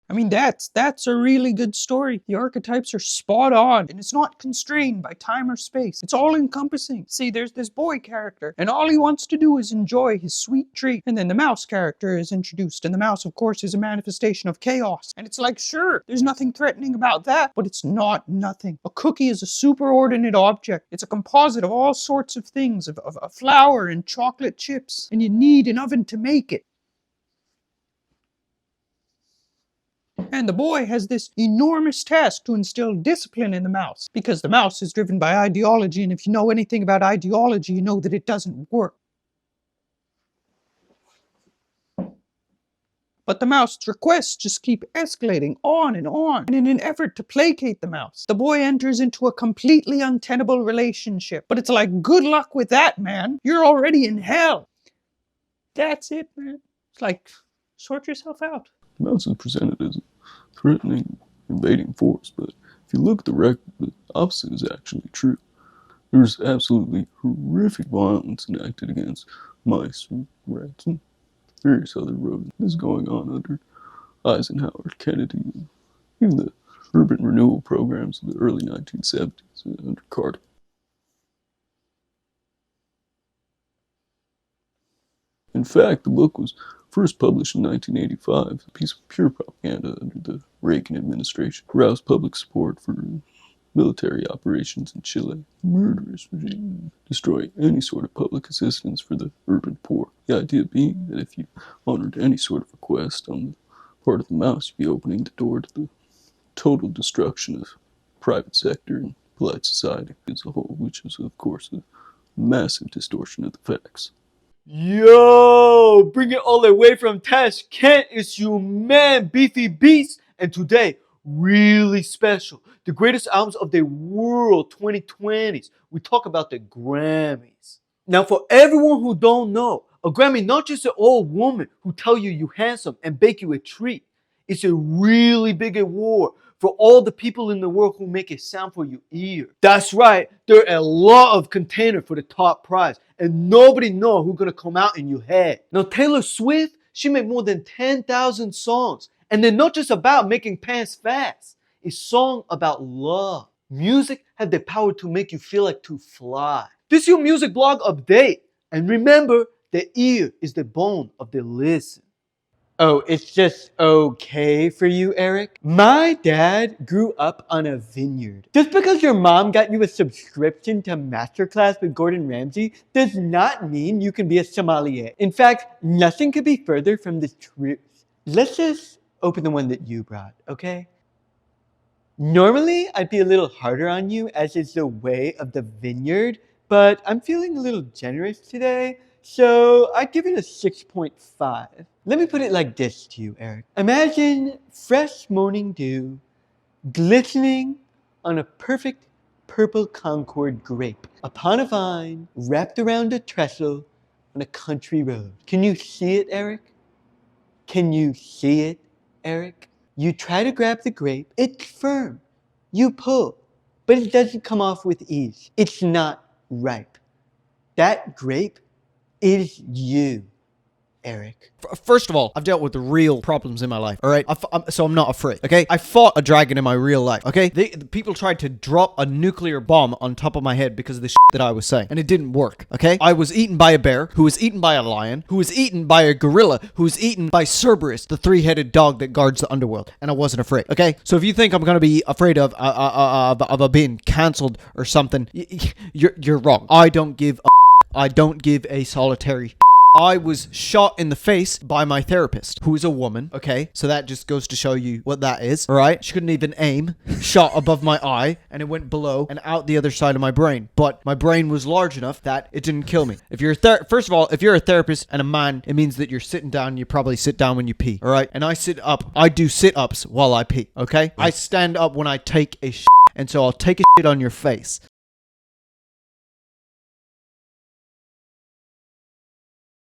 I mean, that's a really good story. The archetypes are spot on, and it's not constrained by time or space. It's all encompassing. See, there's this boy character, and all he wants to do is enjoy his sweet treat. And then the mouse character is introduced, and the mouse, of course, is a manifestation of chaos. And it's like, sure, there's nothing threatening about that, but it's not nothing. A cookie is a superordinate object. It's a composite of all sorts of things, of flour and chocolate chips, and you need an oven to make it. And the boy has this enormous task to instill discipline in the mouse, because the mouse is driven by ideology, and if you know anything about ideology, you know that it doesn't work. But the mouse's requests just keep escalating on, and in an effort to placate the mouse, the boy enters into a completely untenable relationship. But it's like, good luck with that, man. You're already in hell. That's it, man. It's like, sort yourself out. The mouse is presented as a threatening, invading force, but if you look at the record, the opposite is actually true. There's absolutely horrific violence enacted against mice, rats, and various other rodents. This is going on under Eisenhower, Kennedy, and even the urban renewal programs of the early 1970s under Carter. In fact, the book was first published in 1985, a piece of pure propaganda under the Reagan administration, aroused public support for military operations in Chile, a murderous regime, destroying any sort of public assistance for the urban poor. The idea being that if you honored any sort of request on the part of the mouse, you'd be opening the door to the total destruction of private sector and polite society as a whole, which is, of course, a massive distortion of the facts. Yo, bring it all the way from Tashkent. It's your man, Beefy Beast, and today, really special, the greatest albums of the world 2020s. We talk about the Grammys. Now, for everyone who don't know, a Grammy not just an old woman who tell you handsome and bake you a treat. It's a really big award for all the people in the world who make it sound for your ear. That's right, there are a lot of contenders for the top prize, and nobody know who's gonna come out in your head. Now Taylor Swift, she made more than 10,000 songs, and they're not just about making pants fast. It's song about love. Music has the power to make you feel like to fly. This is your music blog update, and remember, the ear is the bone of the listen. Oh, it's just okay for you, Eric? My dad grew up on a vineyard. Just because your mom got you a subscription to Masterclass with Gordon Ramsay does not mean you can be a sommelier. In fact, nothing could be further from the truth. Let's just open the one that you brought, okay? Normally, I'd be a little harder on you, as is the way of the vineyard, but I'm feeling a little generous today, so I'd give it a 6.5. Let me put it like this to you, Eric. Imagine fresh morning dew glistening on a perfect purple Concord grape upon a vine wrapped around a trestle on a country road. Can you see it, Eric? Can you see it, Eric? You try to grab the grape, it's firm. You pull, but it doesn't come off with ease. It's not ripe. That grape is you, Eric. First of all, I've dealt with the real problems in my life, all right? So I'm not afraid, okay? I fought a dragon in my real life, okay? The people tried to drop a nuclear bomb on top of my head because of the shit that I was saying, and it didn't work, okay? I was eaten by a bear, who was eaten by a lion, who was eaten by a gorilla, who was eaten by Cerberus, the three-headed dog that guards the underworld, and I wasn't afraid, okay? So if you think I'm gonna be afraid of being cancelled or something, you're wrong. I don't give a solitary I was shot in the face by my therapist, who is a woman, okay? So that just goes to show you what that is, all right? She couldn't even aim. Shot above my eye, and it went below and out the other side of my brain. But my brain was large enough that it didn't kill me. If you're first of all, if you're a therapist and a man, it means that you're sitting down. You probably sit down when you pee, all right? And I sit up. I do sit-ups while I pee, okay? I stand up when I take a shit. And so I'll take a shit on your face,